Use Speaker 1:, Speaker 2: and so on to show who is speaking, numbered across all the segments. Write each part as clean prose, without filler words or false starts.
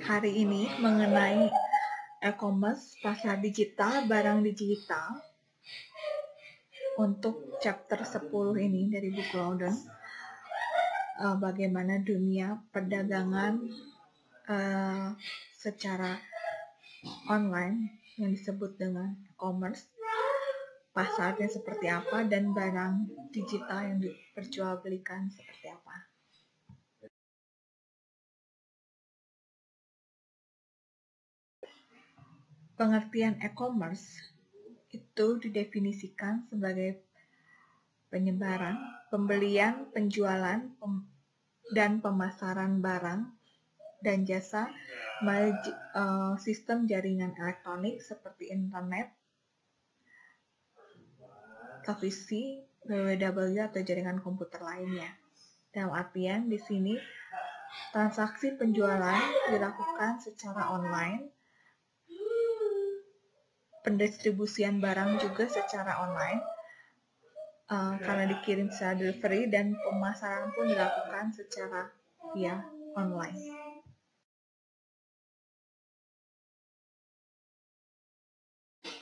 Speaker 1: hari ini mengenai e-commerce, pasar digital, barang digital untuk chapter 10 ini dari buku Loudon. Bagaimana dunia perdagangan secara online yang disebut dengan e-commerce, pasarnya seperti apa, dan barang digital yang diperjualbelikan seperti apa. Pengertian e-commerce itu didefinisikan sebagai penyebaran, pembelian, penjualan, dan pemasaran barang dan jasa melalui sistem jaringan elektronik seperti internet, televisi, WWW atau jaringan komputer lainnya. Dalam artian di sini transaksi penjualan dilakukan secara online, pendistribusian barang juga secara online karena dikirim secara delivery, dan pemasaran pun dilakukan secara via online.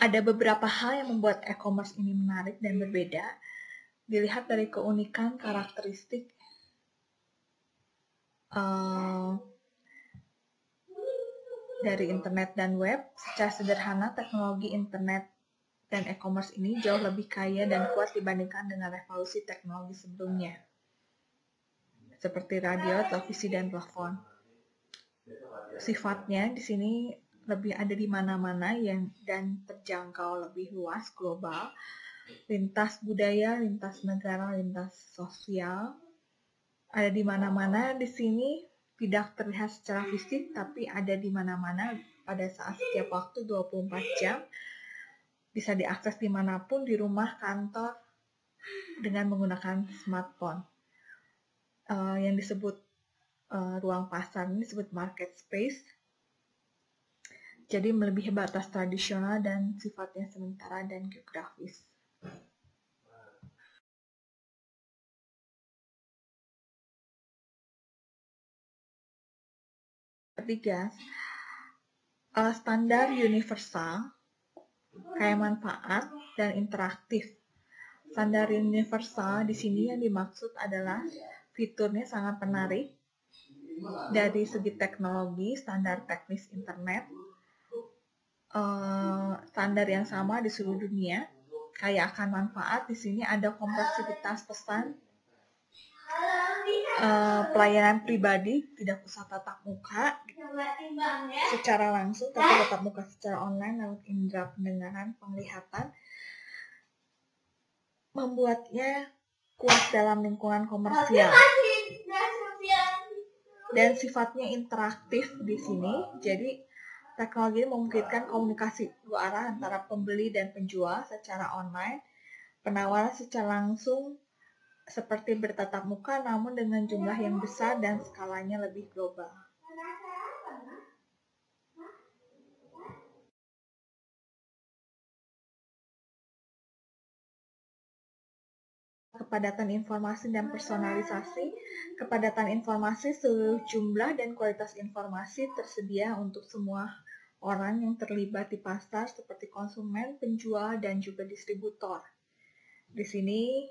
Speaker 1: Ada beberapa hal yang membuat e-commerce ini menarik dan berbeda. Dilihat dari keunikan karakteristik dari internet dan web. Secara sederhana, teknologi internet dan e-commerce ini jauh lebih kaya dan kuat dibandingkan dengan revolusi teknologi sebelumnya, seperti radio, televisi, dan telepon. Sifatnya di sini lebih ada di mana-mana dan terjangkau lebih luas, global, lintas budaya, lintas negara, lintas sosial, ada di mana-mana. Di sini tidak terlihat secara fisik, tapi ada di mana-mana pada saat setiap waktu 24 jam, bisa diakses dimanapun, di rumah, kantor, dengan menggunakan smartphone. Yang disebut ruang pasar ini disebut market space. Jadi melebihi batas tradisional dan sifatnya sementara dan geografis. Ketiga, standar universal, kaya manfaat, dan interaktif. Standar universal di sini yang dimaksud adalah fiturnya sangat menarik dari segi teknologi, standar teknis internet, standar yang sama di seluruh dunia. Kaya akan manfaat, di sini ada kompleksitas pesan, pelayanan pribadi, tidak usah tatap muka secara langsung, tapi tatap muka secara online lewat indera pendengaran, penglihatan, membuatnya kuat dalam lingkungan komersial. Dan sifatnya interaktif di sini, jadi teknologi ini memungkinkan komunikasi dua arah antara pembeli dan penjual secara online, penawaran secara langsung seperti bertatap muka namun dengan jumlah yang besar dan skalanya lebih global. Kepadatan informasi dan personalisasi. Kepadatan informasi, seluruh jumlah dan kualitas informasi tersedia untuk semua orang yang terlibat di pasar seperti konsumen, penjual, dan juga distributor. Di sini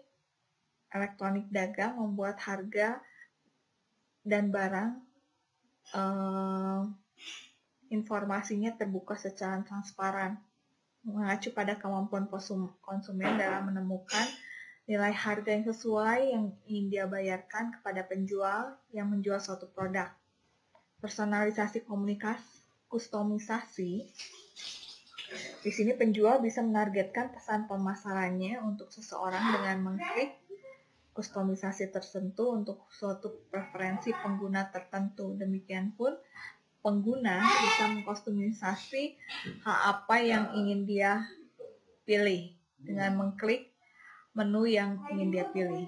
Speaker 1: elektronik dagang membuat harga dan barang informasinya terbuka secara transparan, mengacu pada kemampuan konsumen dalam menemukan nilai harga yang sesuai yang ingin dia bayarkan kepada penjual yang menjual suatu produk. Personalisasi kustomisasi. Di sini penjual bisa menargetkan pesan pemasarannya untuk seseorang dengan mengklik kustomisasi tertentu untuk suatu preferensi pengguna tertentu. Demikian pun pengguna bisa mengkustomisasi hal apa yang ingin dia pilih dengan mengklik menu yang ingin dia pilih.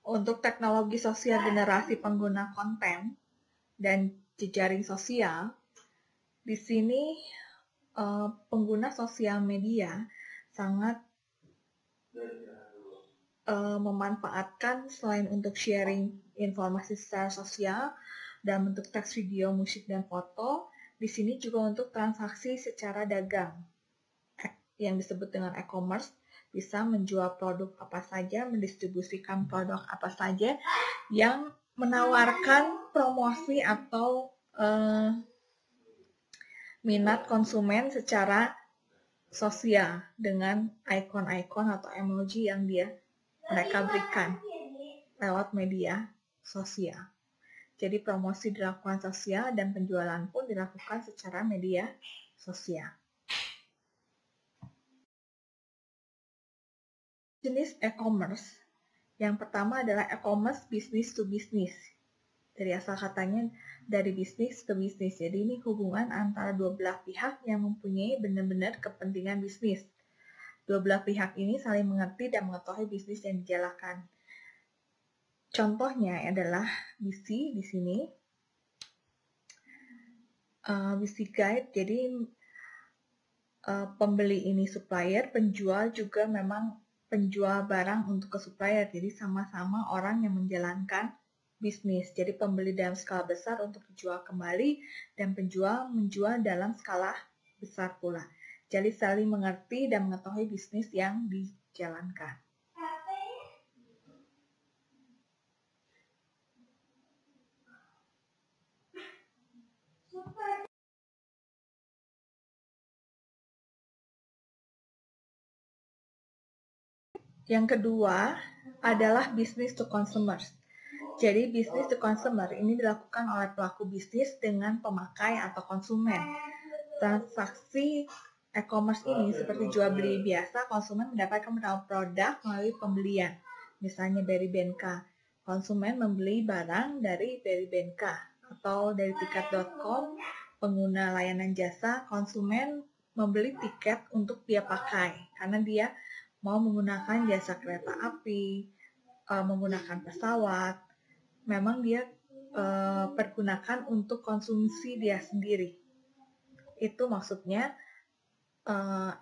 Speaker 1: Untuk teknologi sosial generasi pengguna konten dan jejaring sosial, di sini pengguna sosial media sangat memanfaatkan selain untuk sharing informasi secara sosial dalam bentuk teks, video, musik, dan foto, di sini juga untuk transaksi secara dagang yang disebut dengan e-commerce, bisa menjual produk apa saja, mendistribusikan produk apa saja yang menawarkan promosi atau minat konsumen secara sosial dengan ikon-ikon atau emoji yang mereka berikan lewat media sosial. Jadi promosi dilakukan sosial dan penjualan pun dilakukan secara media sosial. Jenis e-commerce. Yang pertama adalah e-commerce business to business. Dari asal katanya dari bisnis ke bisnis. Jadi ini hubungan antara dua belah pihak yang mempunyai benar-benar kepentingan bisnis. Dua belah pihak ini saling mengerti dan mengetahui bisnis yang dijalankan. Contohnya adalah BC di sini. BC Guide, jadi pembeli ini supplier, penjual juga memang penjual barang untuk ke supplier. Jadi sama-sama orang yang menjalankan bisnis. Jadi pembeli dalam skala besar untuk dijual kembali dan penjual menjual dalam skala besar pula. Jadi saling mengerti dan mengetahui bisnis yang dijalankan. Yang kedua adalah business to consumer. Jadi business to consumer ini dilakukan oleh pelaku bisnis dengan pemakai atau konsumen. Transaksi e-commerce ini seperti jual beli biasa, konsumen mendapatkan produk melalui pembelian. Misalnya dari BNK, konsumen membeli barang dari BNK atau dari tiket.com, pengguna layanan jasa, konsumen membeli tiket untuk dia pakai karena dia mau menggunakan jasa kereta api, menggunakan pesawat, memang dia pergunakan untuk konsumsi dia sendiri. Itu maksudnya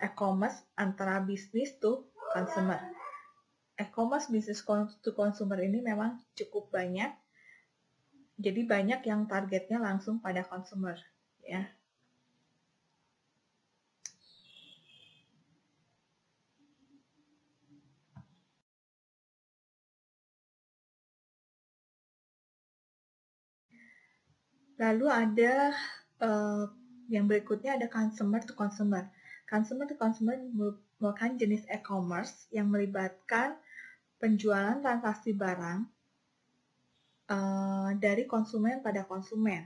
Speaker 1: e-commerce antara bisnis to consumer. E-commerce business to consumer ini memang cukup banyak. Jadi banyak yang targetnya langsung pada consumer, ya. Lalu ada yang berikutnya ada consumer to consumer. Consumer to consumer merupakan jenis e-commerce yang melibatkan penjualan transaksi barang dari konsumen pada konsumen.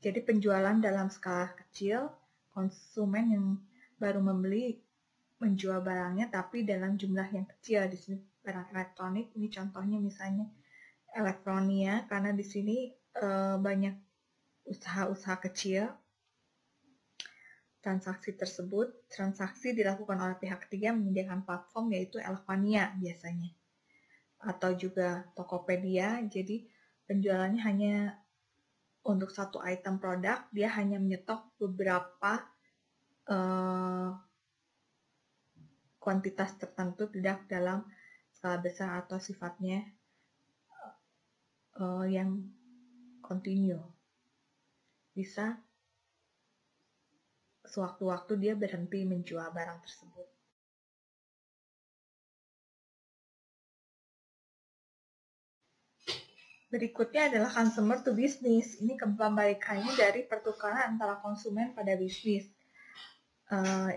Speaker 1: Jadi penjualan dalam skala kecil, konsumen yang baru membeli menjual barangnya tapi dalam jumlah yang kecil. Di sini barang elektronik, ini contohnya misalnya Elektronia, karena di sini banyak usaha-usaha kecil. Transaksi dilakukan oleh pihak ketiga menyediakan platform yaitu Elektronia biasanya. Atau juga Tokopedia, jadi penjualannya hanya untuk satu item produk, dia hanya menyetok beberapa kuantitas tertentu, tidak dalam skala besar atau sifatnya yang continue. Bisa sewaktu-waktu dia berhenti menjual barang tersebut. Berikutnya adalah consumer to business. Ini kebalikannya dari pertukaran antara konsumen pada bisnis.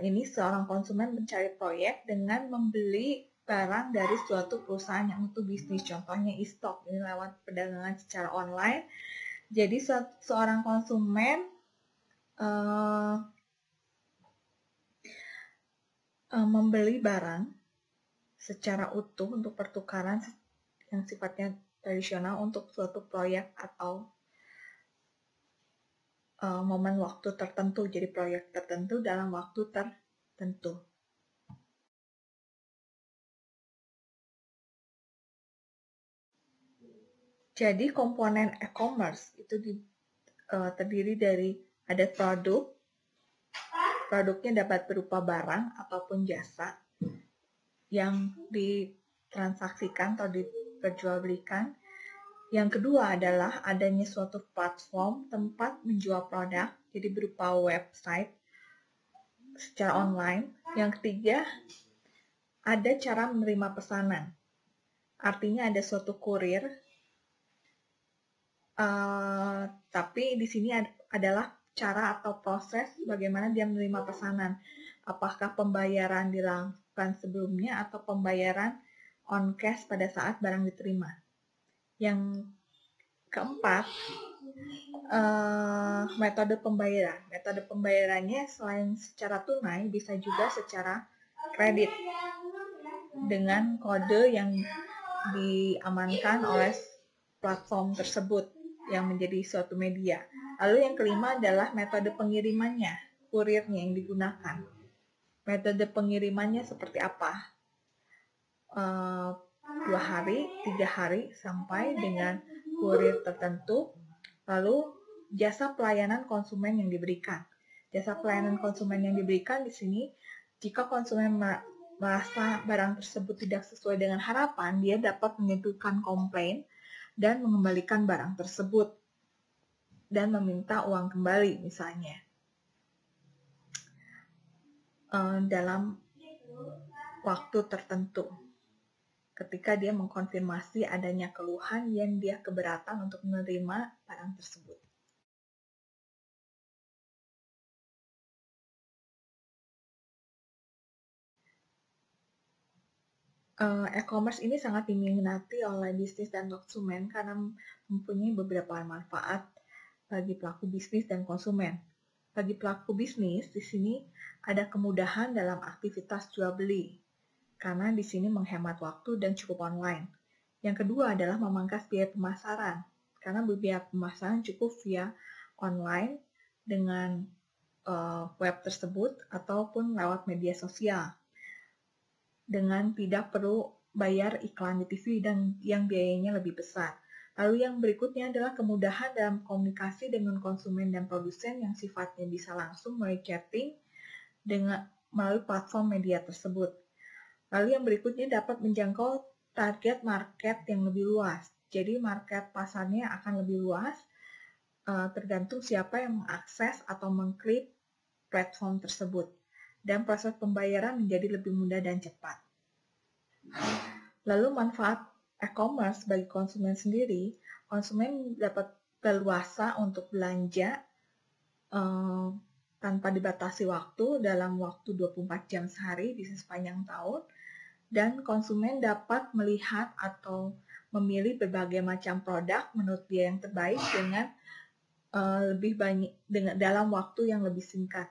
Speaker 1: Ini seorang konsumen mencari proyek dengan membeli barang dari suatu perusahaan yang untuk bisnis. Contohnya e-stock, ini lewat perdagangan secara online. Jadi seorang konsumen membeli barang secara utuh untuk pertukaran yang sifatnya tradisional untuk suatu proyek atau momen waktu tertentu, jadi proyek tertentu dalam waktu tertentu. Jadi komponen e-commerce itu terdiri dari ada produknya dapat berupa barang ataupun jasa yang ditransaksikan atau diperjualbelikan. Yang kedua adalah adanya suatu platform tempat menjual produk, jadi berupa website secara online. Yang ketiga, ada cara menerima pesanan. Artinya ada suatu kurir, tapi di sini adalah cara atau proses bagaimana dia menerima pesanan. Apakah pembayaran dilakukan sebelumnya atau pembayaran on cash pada saat barang diterima. Yang keempat, metode pembayaran. Metode pembayarannya selain secara tunai bisa juga secara kredit dengan kode yang diamankan oleh platform tersebut yang menjadi suatu media. Lalu yang kelima adalah metode pengirimannya, kurirnya yang digunakan. Metode pengirimannya seperti apa? 2 hari, 3 hari sampai dengan kurir tertentu. Lalu jasa pelayanan konsumen yang diberikan. Jasa pelayanan konsumen yang diberikan di sini, jika konsumen merasa barang tersebut tidak sesuai dengan harapan, dia dapat mengajukan komplain dan mengembalikan barang tersebut dan meminta uang kembali misalnya. Dalam waktu tertentu. Ketika dia mengkonfirmasi adanya keluhan yang dia keberatan untuk menerima barang tersebut. E-commerce ini sangat diminati oleh bisnis dan konsumen karena mempunyai beberapa manfaat bagi pelaku bisnis dan konsumen. Bagi pelaku bisnis, di sini ada kemudahan dalam aktivitas jual beli, karena di sini menghemat waktu dan cukup online. Yang kedua adalah memangkas biaya pemasaran, karena biaya pemasaran cukup via online dengan web tersebut ataupun lewat media sosial, dengan tidak perlu bayar iklan di TV dan yang biayanya lebih besar. Lalu yang berikutnya adalah kemudahan dalam komunikasi dengan konsumen dan produsen yang sifatnya bisa langsung melalui chatting melalui platform media tersebut. Lalu yang berikutnya dapat menjangkau target market yang lebih luas. Jadi market pasarnya akan lebih luas, tergantung siapa yang mengakses atau mengklik platform tersebut. Dan proses pembayaran menjadi lebih mudah dan cepat. Lalu manfaat e-commerce bagi konsumen sendiri, konsumen dapat leluasa untuk belanja tanpa dibatasi waktu dalam waktu 24 jam sehari, bisa sepanjang tahun. Dan konsumen dapat melihat atau memilih berbagai macam produk menurut dia yang terbaik dengan lebih banyak dalam waktu yang lebih singkat.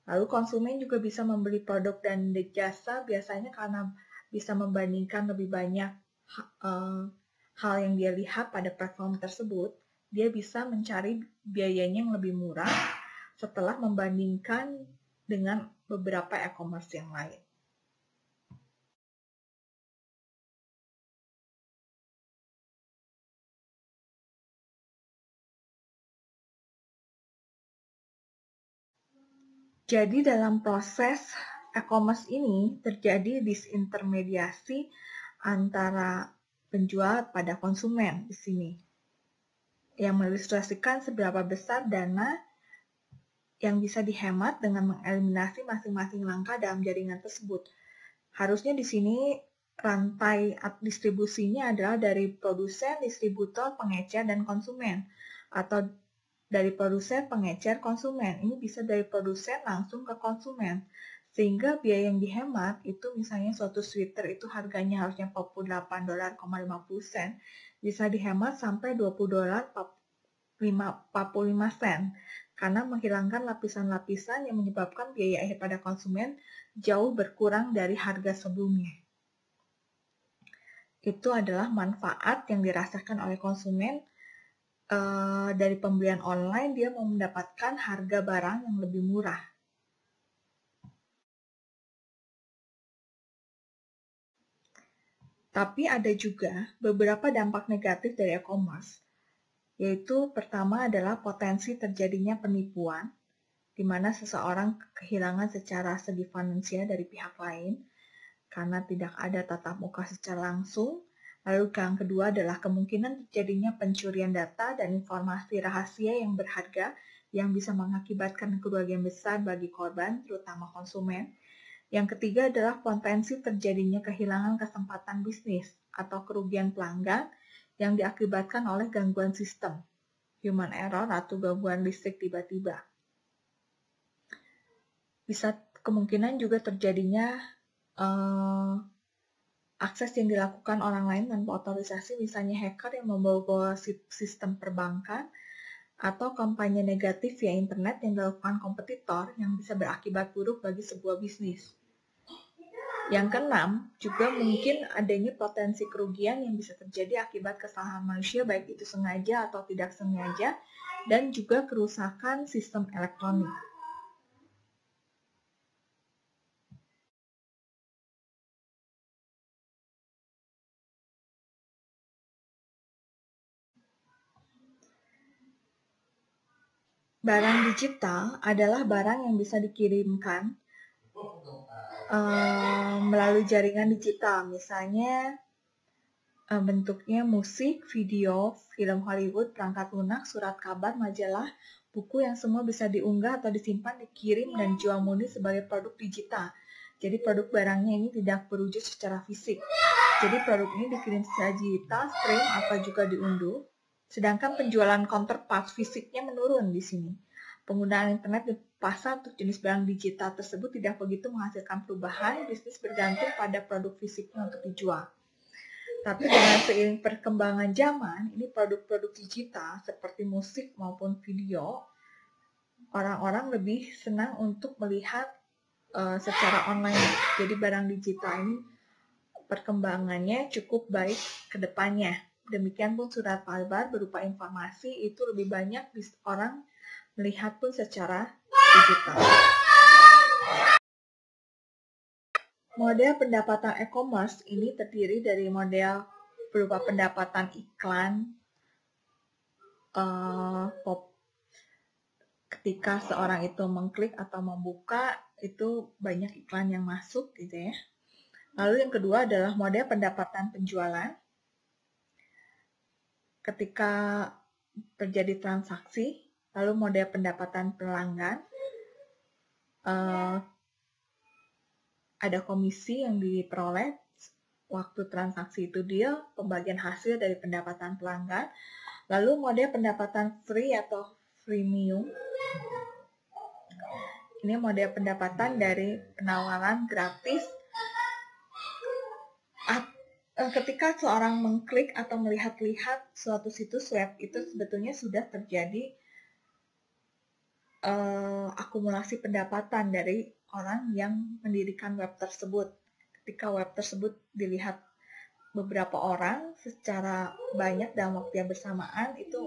Speaker 1: Lalu konsumen juga bisa membeli produk dan jasa biasanya karena bisa membandingkan lebih banyak hal yang dia lihat pada platform tersebut, dia bisa mencari biayanya yang lebih murah setelah membandingkan dengan beberapa e-commerce yang lain. Jadi dalam proses e-commerce ini terjadi disintermediasi antara penjual pada konsumen di sini, yang mengilustrasikan seberapa besar dana yang bisa dihemat dengan mengeliminasi masing-masing langkah dalam jaringan tersebut. Harusnya di sini rantai distribusinya adalah dari produsen, distributor, pengecer, dan konsumen, atau dari produsen, pengecer, konsumen. Ini bisa dari produsen langsung ke konsumen. Sehingga biaya yang dihemat itu misalnya suatu sweater itu harganya harusnya $48.50, bisa dihemat sampai $20.45 karena menghilangkan lapisan-lapisan yang menyebabkan biaya akhir pada konsumen jauh berkurang dari harga sebelumnya. Itu adalah manfaat yang dirasakan oleh konsumen dari pembelian online, dia mau mendapatkan harga barang yang lebih murah. Tapi ada juga beberapa dampak negatif dari e-commerce, yaitu pertama adalah potensi terjadinya penipuan, di mana seseorang kehilangan secara segi finansial dari pihak lain. karena tidak ada tatap muka secara langsung. Lalu yang kedua adalah kemungkinan terjadinya pencurian data dan informasi rahasia yang berharga yang bisa mengakibatkan kerugian besar bagi korban, terutama konsumen. Yang ketiga adalah potensi terjadinya kehilangan kesempatan bisnis atau kerugian pelanggan yang diakibatkan oleh gangguan sistem, human error atau gangguan listrik tiba-tiba. Bisa kemungkinan juga terjadinya akses yang dilakukan orang lain tanpa otorisasi, misalnya hacker yang membawa sistem perbankan, atau kampanye negatif via internet yang dilakukan kompetitor yang bisa berakibat buruk bagi sebuah bisnis. Yang keenam, juga mungkin adanya potensi kerugian yang bisa terjadi akibat kesalahan manusia, baik itu sengaja atau tidak sengaja, dan juga kerusakan sistem elektronik. Barang digital adalah barang yang bisa dikirimkan melalui jaringan digital, misalnya bentuknya musik, video, film Hollywood, perangkat lunak, surat kabar, majalah, buku yang semua bisa diunggah atau disimpan, dikirim, dan dijual murni sebagai produk digital. Jadi produk barangnya ini tidak berwujud secara fisik. Jadi produk ini dikirim secara digital, stream, atau juga diunduh. Sedangkan penjualan counterpart fisiknya menurun di sini. Penggunaan internet di pasar untuk jenis barang digital tersebut tidak begitu menghasilkan perubahan, bisnis bergantung pada produk fisiknya untuk dijual. Tapi dengan seiring perkembangan zaman, ini produk-produk digital seperti musik maupun video, orang-orang lebih senang untuk melihat secara online. Jadi barang digital ini perkembangannya cukup baik ke depannya. Demikian pun surat kabar berupa informasi itu lebih banyak orang melihat pun secara digital. Model pendapatan e-commerce ini terdiri dari model berupa pendapatan iklan, ketika seorang itu mengklik atau membuka, itu banyak iklan yang masuk gitu ya. Lalu yang kedua adalah model pendapatan penjualan. Ketika terjadi transaksi, lalu model pendapatan pelanggan, ada komisi yang diperoleh waktu transaksi itu deal, pembagian hasil dari pendapatan pelanggan. Lalu model pendapatan free atau freemium. Ini model pendapatan dari penawaran gratis. Ketika seorang mengklik atau melihat-lihat suatu situs web, itu sebetulnya sudah terjadi akumulasi pendapatan dari orang yang mendirikan web tersebut. Ketika web tersebut dilihat beberapa orang secara banyak dalam waktu yang bersamaan, itu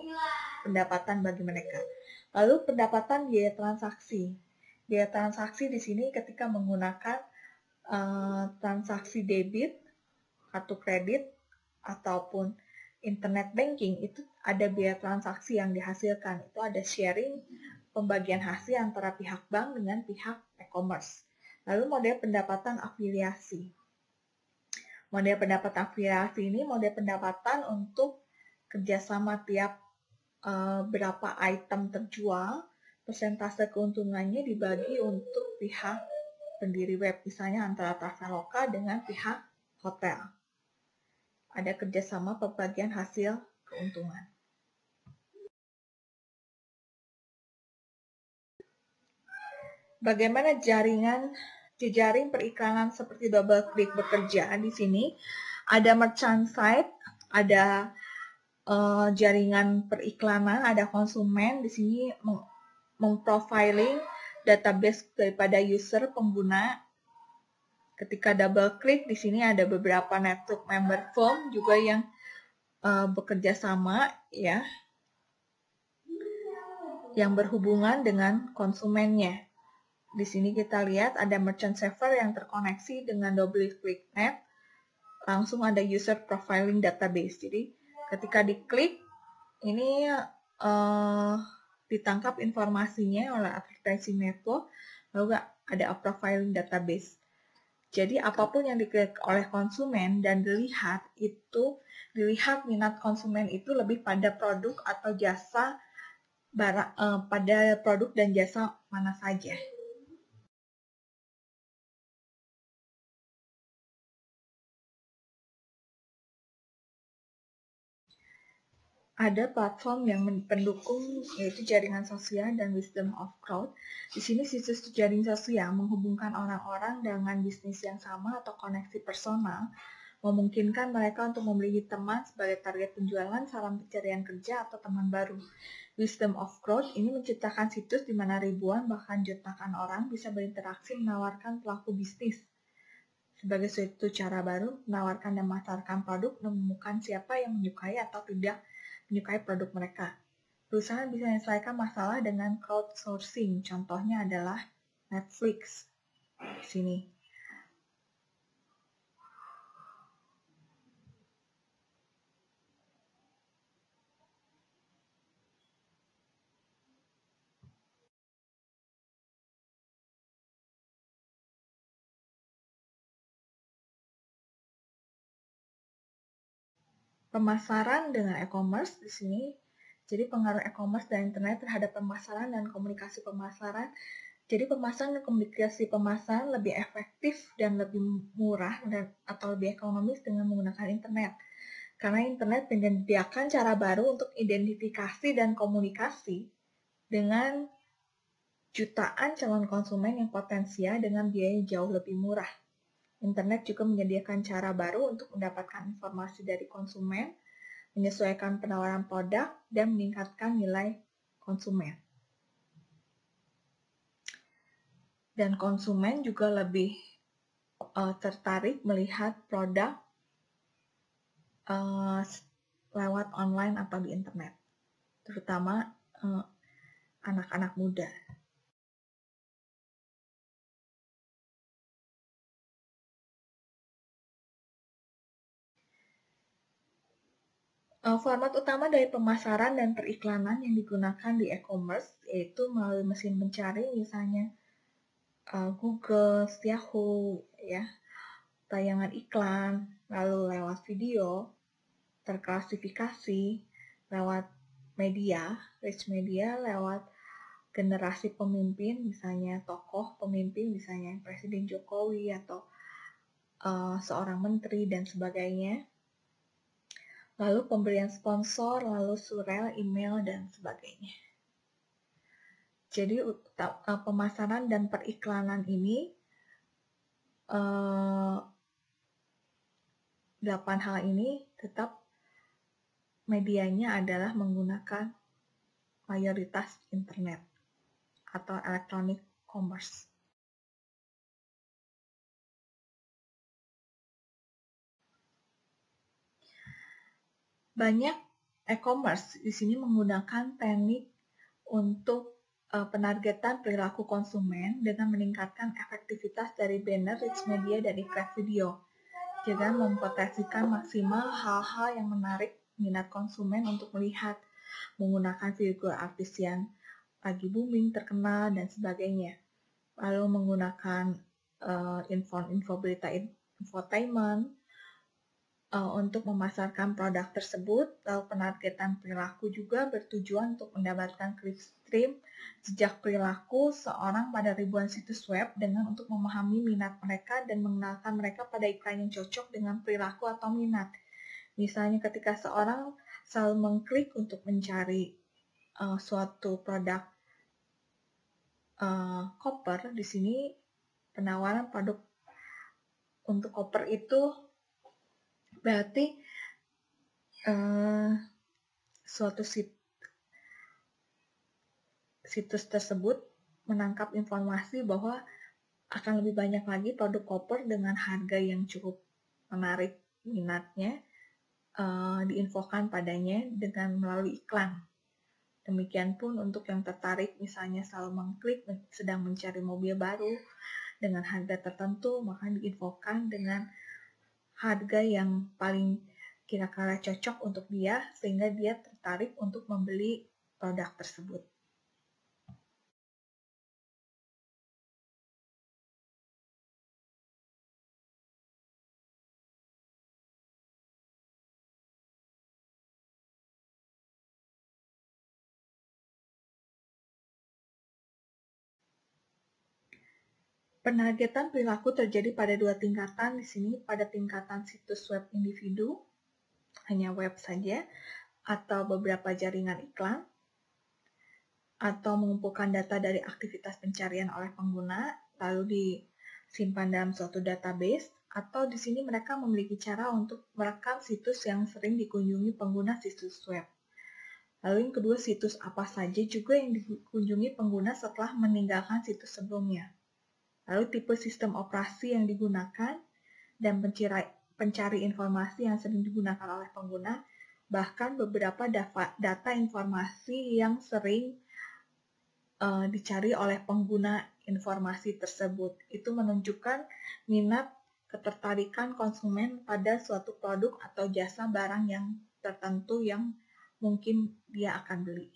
Speaker 1: pendapatan bagi mereka. Lalu pendapatan biaya transaksi. Biaya transaksi di sini ketika menggunakan transaksi debit, kartu kredit, ataupun internet banking, itu ada biaya transaksi yang dihasilkan. Itu ada sharing, pembagian hasil antara pihak bank dengan pihak e-commerce. Lalu model pendapatan afiliasi. Model pendapatan afiliasi ini model pendapatan untuk kerjasama tiap berapa item terjual, persentase keuntungannya dibagi untuk pihak pendiri web, misalnya antara Traveloka dengan pihak hotel. Ada kerjasama pembagian hasil keuntungan. Bagaimana jejaring periklanan seperti DoubleClick bekerja? Di sini ada merchant site, ada jaringan periklanan, ada konsumen. Di sini memprofiling database daripada user pengguna. Ketika double klik, di sini ada beberapa network member firm juga yang bekerja sama, ya, yang berhubungan dengan konsumennya. Di sini kita lihat ada merchant server yang terkoneksi dengan DoubleClick.net, langsung ada user profiling database. Jadi ketika diklik, ini ditangkap informasinya oleh advertising network, lalu ada profiling database. Jadi apapun yang diklik oleh konsumen dan dilihat minat konsumen itu lebih pada produk atau jasa pada produk dan jasa mana saja. Ada platform yang pendukung yaitu jaringan sosial dan wisdom of crowd. Di sini situs jaring sosial menghubungkan orang-orang dengan bisnis yang sama atau koneksi personal, memungkinkan mereka untuk memiliki teman sebagai target penjualan, salam pencarian kerja, atau teman baru. Wisdom of crowd ini menciptakan situs di mana ribuan bahkan jutaan orang bisa berinteraksi menawarkan pelaku bisnis. Sebagai suatu cara baru, menawarkan dan memasarkan produk, menemukan siapa yang menyukai atau tidak menyukai produk mereka. Perusahaan bisa menyelesaikan masalah dengan crowdsourcing. Contohnya adalah Netflix. Di sini. Pemasaran dengan e-commerce di sini. Jadi pengaruh e-commerce dan internet terhadap pemasaran dan komunikasi pemasaran. Jadi pemasaran dan komunikasi pemasaran lebih efektif dan lebih murah atau lebih ekonomis dengan menggunakan internet. Karena internet menyediakan cara baru untuk identifikasi dan komunikasi dengan jutaan calon konsumen yang potensial dengan biaya jauh lebih murah. Internet juga menyediakan cara baru untuk mendapatkan informasi dari konsumen, menyesuaikan penawaran produk, dan meningkatkan nilai konsumen. Dan konsumen juga lebih tertarik melihat produk lewat online atau di internet, terutama anak-anak muda. Format utama dari pemasaran dan periklanan yang digunakan di e-commerce yaitu melalui mesin pencari, misalnya Google, Yahoo, ya, tayangan iklan, lalu lewat video, terklasifikasi, lewat media, rich media, lewat generasi pemimpin, misalnya tokoh pemimpin, misalnya Presiden Jokowi atau seorang menteri dan sebagainya. Lalu pemberian sponsor, lalu surel, email, dan sebagainya. Jadi pemasaran dan periklanan ini 8 hal ini tetap medianya adalah menggunakan mayoritas internet atau electronic commerce. Banyak e-commerce di sini menggunakan teknik untuk penargetan perilaku konsumen dengan meningkatkan efektivitas dari banner, rich media, dan iklan video. Juga mempotensikan maksimal hal-hal yang menarik minat konsumen untuk melihat, menggunakan figur artis yang lagi booming, terkenal, dan sebagainya. Lalu menggunakan info berita infotainment untuk memasarkan produk tersebut. Lalu penargetan perilaku juga bertujuan untuk mendapatkan clickstream jejak perilaku seorang pada ribuan situs web dengan untuk memahami minat mereka dan mengenalkan mereka pada iklan yang cocok dengan perilaku atau minat. Misalnya ketika seorang selalu mengklik untuk mencari suatu produk koper, di sini penawaran produk untuk koper itu berarti suatu situs tersebut menangkap informasi bahwa akan lebih banyak lagi produk koper dengan harga yang cukup menarik minatnya diinfokan padanya dengan melalui iklan. Demikian pun untuk yang tertarik misalnya selalu mengklik sedang mencari mobil baru dengan harga tertentu, maka diinfokan dengan harga yang paling kira-kira cocok untuk dia sehingga dia tertarik untuk membeli produk tersebut. Penargetan perilaku terjadi pada dua tingkatan di sini, pada tingkatan situs web individu, hanya web saja, atau beberapa jaringan iklan, atau mengumpulkan data dari aktivitas pencarian oleh pengguna, lalu disimpan dalam suatu database, atau di sini mereka memiliki cara untuk merekam situs yang sering dikunjungi pengguna situs web. Lalu yang kedua, situs apa saja juga yang dikunjungi pengguna setelah meninggalkan situs sebelumnya. Lalu tipe sistem operasi yang digunakan dan pencari informasi yang sering digunakan oleh pengguna, bahkan beberapa data informasi yang sering dicari oleh pengguna informasi tersebut. Itu menunjukkan minat ketertarikan konsumen pada suatu produk atau jasa barang yang tertentu yang mungkin dia akan beli.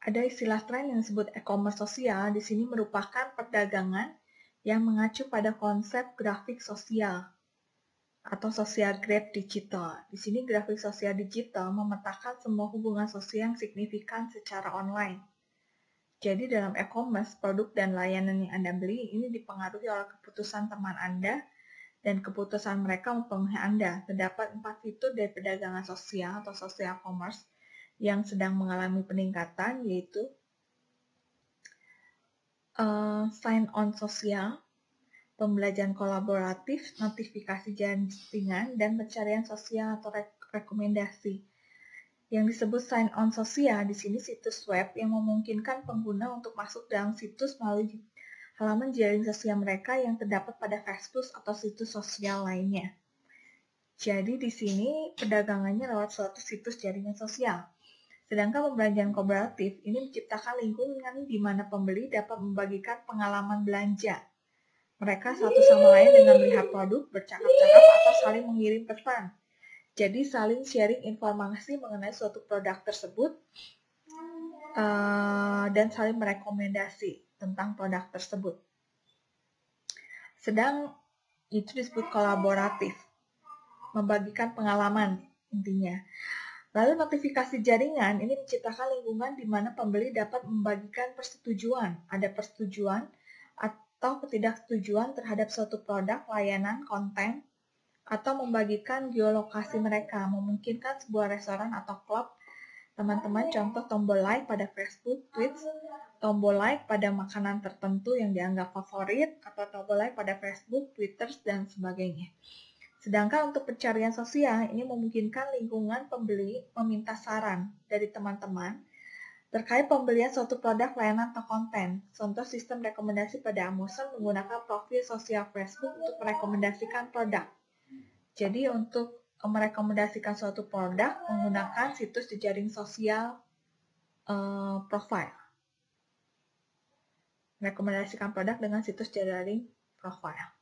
Speaker 1: Ada istilah tren yang disebut e-commerce sosial. Di sini merupakan perdagangan yang mengacu pada konsep grafik sosial atau social graph digital. Di sini grafik sosial digital memetakan semua hubungan sosial yang signifikan secara online. Jadi dalam e-commerce, produk dan layanan yang Anda beli ini dipengaruhi oleh keputusan teman Anda dan keputusan mereka mempengaruhi Anda. Terdapat 4 fitur dari perdagangan sosial atau social commerce yang sedang mengalami peningkatan, yaitu sign-on sosial, pembelajaran kolaboratif, notifikasi jaringan, dan pencarian sosial atau rekomendasi. Yang disebut sign-on sosial di sini situs web yang memungkinkan pengguna untuk masuk dalam situs melalui halaman jaring sosial mereka yang terdapat pada Facebook atau situs sosial lainnya. Jadi di sini perdagangannya lewat suatu situs jaringan sosial. Sedangkan pembelajaran kolaboratif ini menciptakan lingkungan di mana pembeli dapat membagikan pengalaman belanja mereka satu sama lain dengan melihat produk, bercakap-cakap, atau saling mengirim pesan. Jadi saling sharing informasi mengenai suatu produk tersebut dan saling merekomendasi tentang produk tersebut. Sedang itu disebut kolaboratif, membagikan pengalaman intinya. Lalu notifikasi jaringan ini menciptakan lingkungan di mana pembeli dapat membagikan persetujuan. Ada persetujuan atau ketidaksetujuan terhadap suatu produk, layanan, konten, atau membagikan geolokasi mereka, memungkinkan sebuah restoran atau klub. Teman-teman, contoh tombol like pada Facebook, Tweets, tombol like pada makanan tertentu yang dianggap favorit, atau tombol like pada Facebook, Twitter, dan sebagainya. Sedangkan untuk pencarian sosial, ini memungkinkan lingkungan pembeli meminta saran dari teman-teman terkait pembelian suatu produk, layanan, atau konten. Contoh sistem rekomendasi pada Amazon menggunakan profil sosial Facebook untuk merekomendasikan produk. Jadi untuk merekomendasikan suatu produk menggunakan situs jejaring sosial profile. Merekomendasikan produk dengan situs jejaring profile.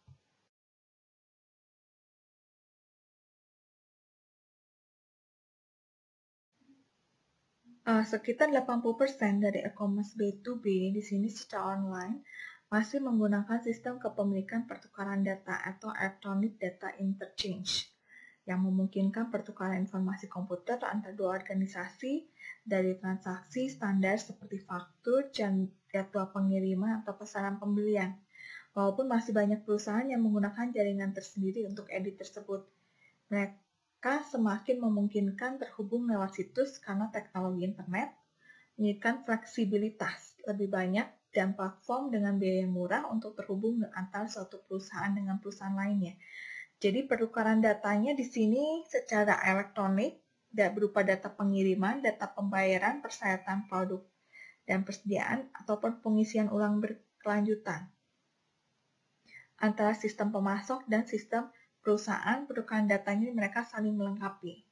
Speaker 1: Sekitar 80% dari e-commerce B2B di sini secara online masih menggunakan sistem kepemilikan pertukaran data atau electronic data interchange yang memungkinkan pertukaran informasi komputer antara dua organisasi dari transaksi standar seperti faktur, jadwal pengiriman, atau pesanan pembelian. Walaupun masih banyak perusahaan yang menggunakan jaringan tersendiri untuk edit tersebut, mereka semakin memungkinkan terhubung lewat situs karena teknologi internet memberikan fleksibilitas lebih banyak dan platform dengan biaya yang murah untuk terhubung antara suatu perusahaan dengan perusahaan lainnya. Jadi pertukaran datanya di sini secara elektronik, berupa data pengiriman, data pembayaran, persyaratan produk, dan persediaan, ataupun pengisian ulang berkelanjutan. Antara sistem pemasok dan sistem perusahaan, pertukaran datanya mereka saling melengkapi.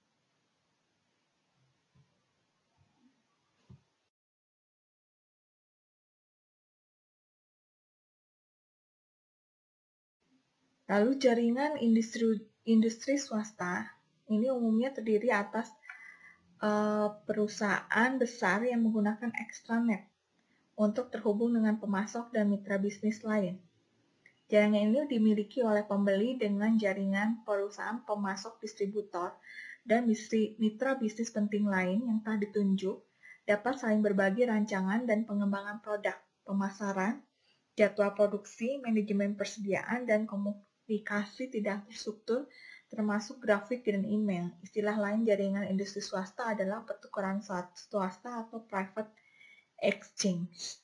Speaker 1: Lalu jaringan industri swasta ini umumnya terdiri atas perusahaan besar yang menggunakan extranet untuk terhubung dengan pemasok dan mitra bisnis lain. Jaringan ini dimiliki oleh pembeli dengan jaringan perusahaan pemasok distributor dan mitra bisnis penting lain yang telah ditunjuk dapat saling berbagi rancangan dan pengembangan produk, pemasaran, jadwal produksi, manajemen persediaan, dan komunikasi tidak terstruktur termasuk grafik dan email. Istilah lain jaringan industri swasta adalah pertukaran swasta atau private exchange.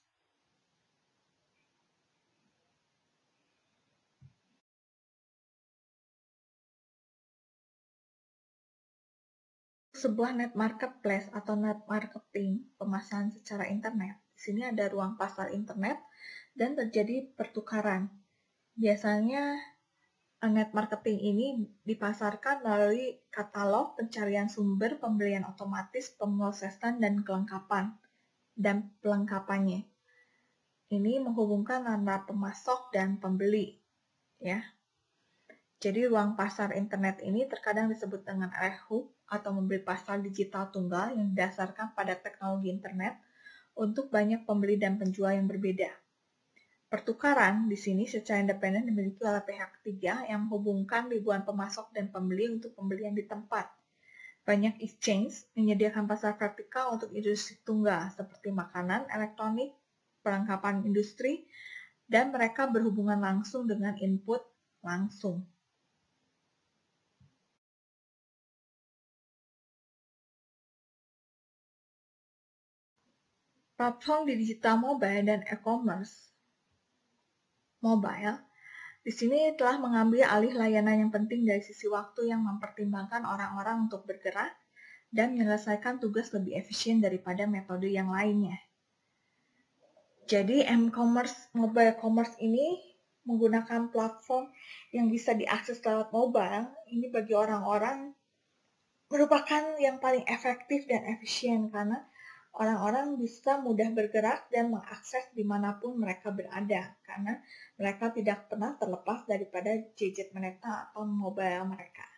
Speaker 1: Sebuah net marketplace atau net marketing, pemasaran secara internet. Di sini ada ruang pasar internet dan terjadi pertukaran. Biasanya net marketing ini dipasarkan melalui katalog, pencarian sumber, pembelian otomatis, pemrosesan, dan pelengkapannya. Ini menghubungkan antara pemasok dan pembeli, ya. Jadi ruang pasar internet ini terkadang disebut dengan hub atau membeli pasar digital tunggal yang didasarkan pada teknologi internet untuk banyak pembeli dan penjual yang berbeda. Pertukaran di sini secara independen dimiliki oleh pihak ketiga yang menghubungkan ribuan pemasok dan pembeli untuk pembelian di tempat. Banyak exchange menyediakan pasar vertikal untuk industri tunggal seperti makanan, elektronik, perlengkapan industri, dan mereka berhubungan langsung dengan input langsung. Platform di digital mobile dan e-commerce mobile di sini telah mengambil alih layanan yang penting dari sisi waktu yang mempertimbangkan orang-orang untuk bergerak dan menyelesaikan tugas lebih efisien daripada metode yang lainnya. Jadi m-commerce, mobile commerce ini menggunakan platform yang bisa diakses lewat mobile. Ini bagi orang-orang merupakan yang paling efektif dan efisien karena orang-orang bisa mudah bergerak dan mengakses dimanapun mereka berada karena mereka tidak pernah terlepas daripada gadget mereka atau mobile mereka.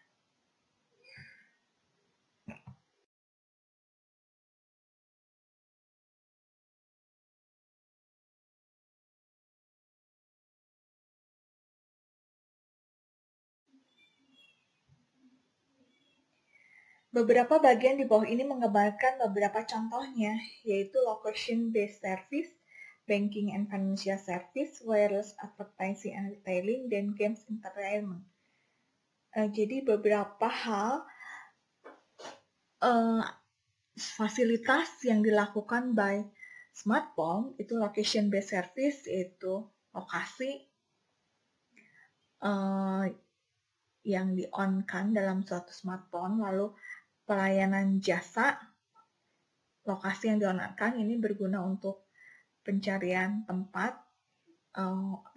Speaker 1: Beberapa bagian di bawah ini menggambarkan beberapa contohnya, yaitu location-based service, banking and financial service, wireless advertising and retailing, dan games entertainment. Jadi beberapa hal fasilitas yang dilakukan by smartphone itu location-based service, yaitu lokasi yang di-on-kan dalam suatu smartphone, lalu pelayanan jasa, lokasi yang di-on-kan ini berguna untuk pencarian tempat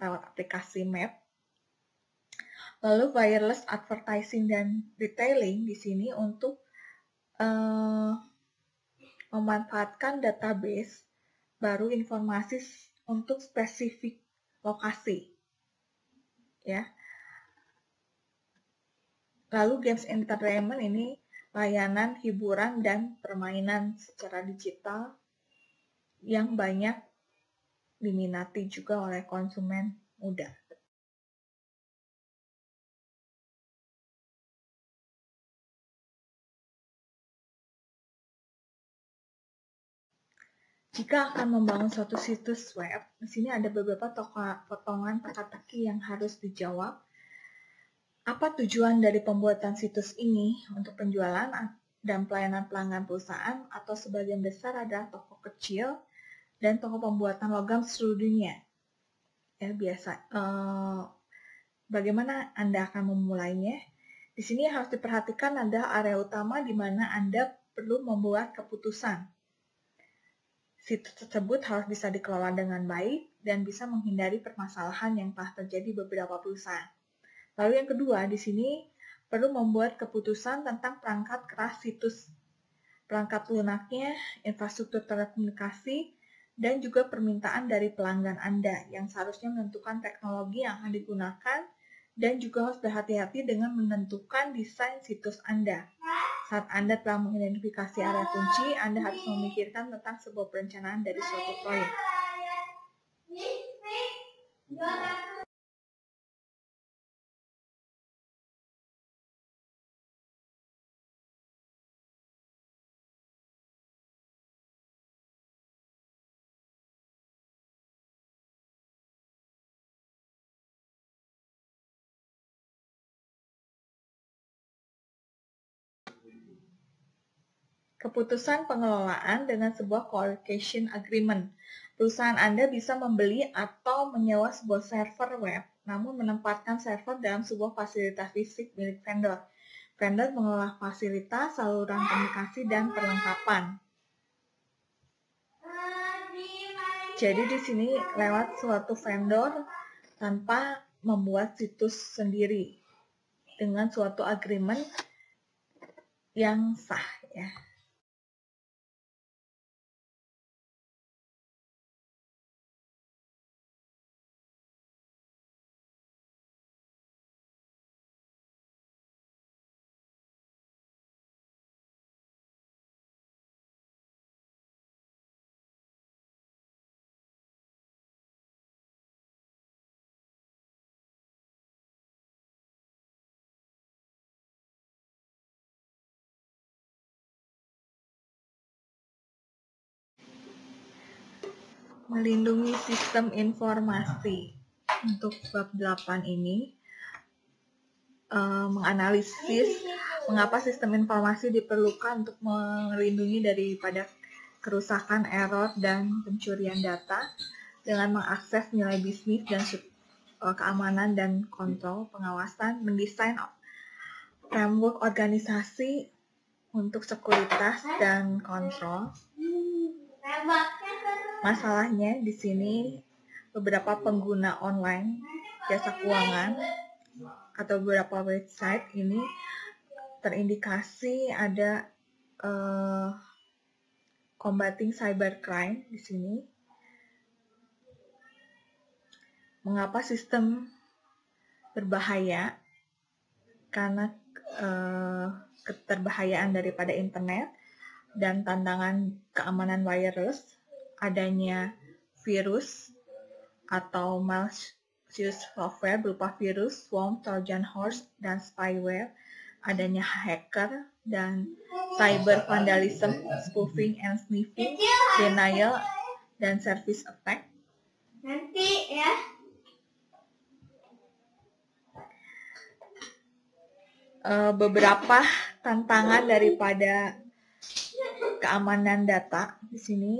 Speaker 1: lewat aplikasi map. Lalu wireless advertising dan retailing di sini untuk memanfaatkan database baru informasi untuk spesifik lokasi. Ya. Lalu games entertainment ini layanan hiburan dan permainan secara digital yang banyak diminati juga oleh konsumen muda. Jika akan membangun suatu situs web, di sini ada beberapa potongan teka-teki yang harus dijawab. Apa tujuan dari pembuatan situs ini untuk penjualan dan pelayanan pelanggan perusahaan atau sebagian besar adalah toko kecil dan toko pembuatan logam seluruh dunia. Ya, biasa. Bagaimana Anda akan memulainya? Di sini harus diperhatikan adalah area utama di mana Anda perlu membuat keputusan. Situs tersebut harus bisa dikelola dengan baik dan bisa menghindari permasalahan yang telah terjadi beberapa perusahaan. Lalu yang kedua, di sini perlu membuat keputusan tentang perangkat keras situs, perangkat lunaknya, infrastruktur telekomunikasi, dan juga permintaan dari pelanggan Anda yang seharusnya menentukan teknologi yang akan digunakan dan juga harus berhati-hati dengan menentukan desain situs Anda. Saat Anda telah mengidentifikasi area kunci, Anda harus memikirkan tentang sebuah perencanaan dari suatu proyek. Keputusan pengelolaan dengan sebuah co-location agreement. Perusahaan Anda bisa membeli atau menyewa sebuah server web, namun menempatkan server dalam sebuah fasilitas fisik milik vendor. Vendor mengelola fasilitas, saluran komunikasi, dan perlengkapan. Jadi di sini lewat suatu vendor tanpa membuat situs sendiri dengan suatu agreement yang sah ya. Melindungi sistem informasi. Untuk bab 8 ini menganalisis mengapa sistem informasi diperlukan untuk melindungi daripada kerusakan, error, dan pencurian data dengan mengakses nilai bisnis dan keamanan dan kontrol pengawasan, mendesain framework organisasi untuk sekuritas dan kontrol. Masalahnya di sini beberapa pengguna online jasa keuangan atau beberapa website ini terindikasi ada combating cybercrime di sini. Mengapa sistem berbahaya? Karena keterbahayaan daripada internet dan tantangan keamanan wireless, adanya virus atau malicious software berupa virus, worm, Trojan horse, dan spyware, adanya hacker dan cyber vandalism, spoofing and sniffing, denial, dan service attack. Nanti ya. Beberapa tantangan daripada keamanan data di sini.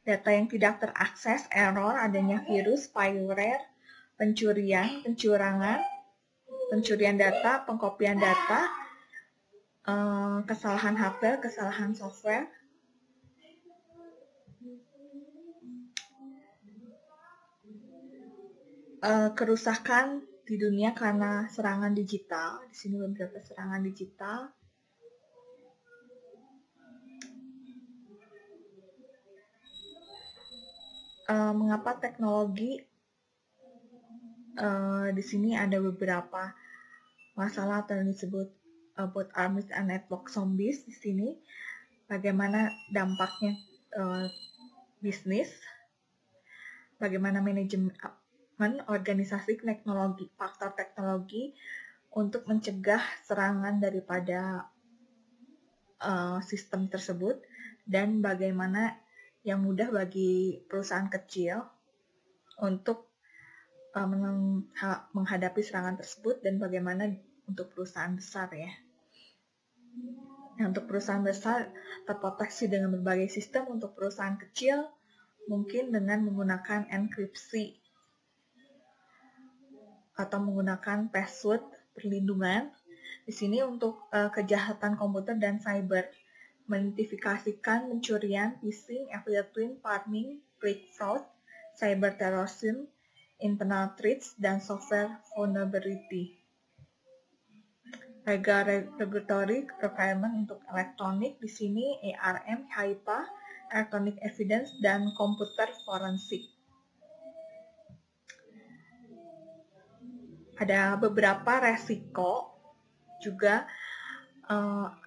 Speaker 1: Data yang tidak terakses, error, adanya virus, spyware, pencurian, pencurangan, pencurian data, pengkopian data, kesalahan hardware, kesalahan software, kerusakan di dunia karena serangan digital. Di sini beberapa serangan digital. Mengapa teknologi? Di sini ada beberapa masalah atau yang disebut bot armies and network zombies di sini. Bagaimana dampaknya bisnis? Bagaimana manajemen organisasi teknologi, faktor teknologi untuk mencegah serangan daripada sistem tersebut, dan bagaimana yang mudah bagi perusahaan kecil untuk menghadapi serangan tersebut, dan bagaimana untuk perusahaan besar ya. Nah, untuk perusahaan besar terproteksi dengan berbagai sistem. Untuk perusahaan kecil mungkin dengan menggunakan enkripsi atau menggunakan password perlindungan. Di sini untuk kejahatan komputer dan cyber, mengidentifikasikan pencurian, phishing, affiliate link farming, click fraud, cyber terrorism, internal threats, dan software vulnerability. Regulatory requirement untuk elektronik di sini ARM, HIPAA, electronic evidence, dan komputer forensik. Ada beberapa resiko juga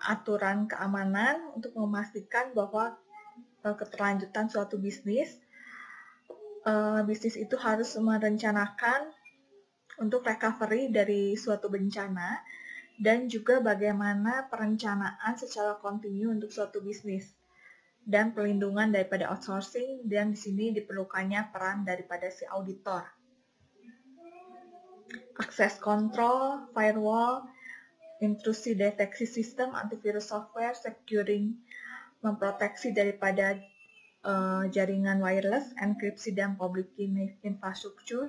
Speaker 1: aturan keamanan untuk memastikan bahwa keterlanjutan suatu bisnis itu harus merencanakan untuk recovery dari suatu bencana, dan juga bagaimana perencanaan secara kontinu untuk suatu bisnis, dan pelindungan daripada outsourcing, dan di sini diperlukannya peran daripada si auditor. Access control, firewall, intrusi deteksi sistem, antivirus software, securing, memproteksi daripada jaringan wireless, enkripsi dan public key infrastructure.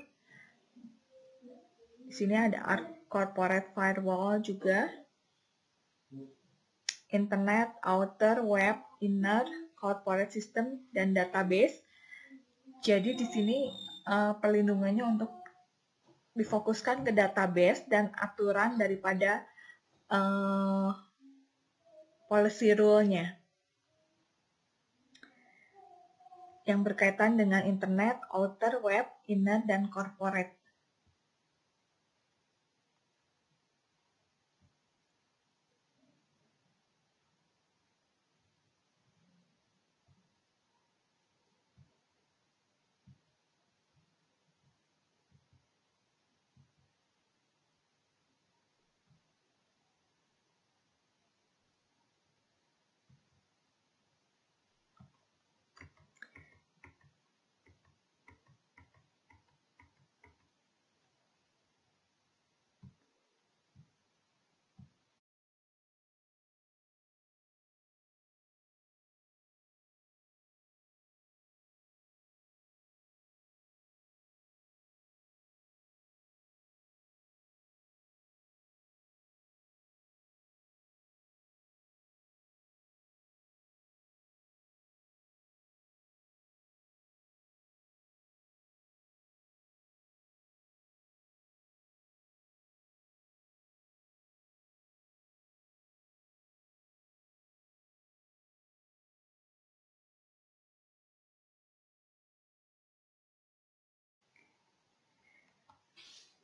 Speaker 1: Di sini ada corporate firewall juga, internet, outer, web, inner, corporate system, dan database. Jadi di sini perlindungannya untuk difokuskan ke database dan aturan daripada policy rule-nya yang berkaitan dengan internet, outer, web, inner, dan corporate.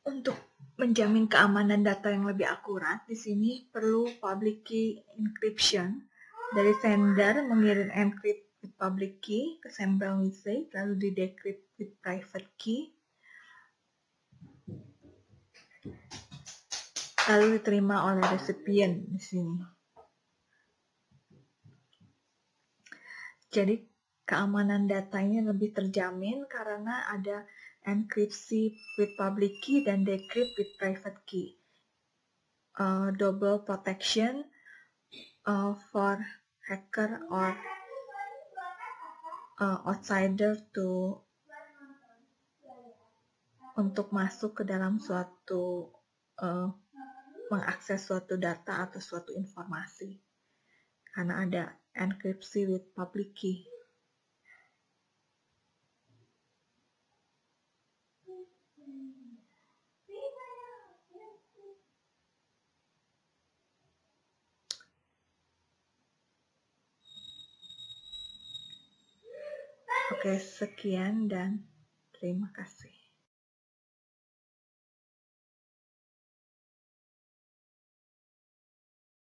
Speaker 1: Untuk menjamin keamanan data yang lebih akurat, di sini perlu public key encryption. Dari sender mengirim encrypt with public key ke sender message, lalu di decrypt with private key, lalu diterima oleh recipient di sini. Jadi keamanan datanya lebih terjamin karena ada enkripsi with public key dan decrypt with private key. Double protection for hacker or outsider untuk masuk ke dalam suatu mengakses suatu data atau suatu informasi karena ada enkripsi with public key. Oke, sekian dan terima kasih.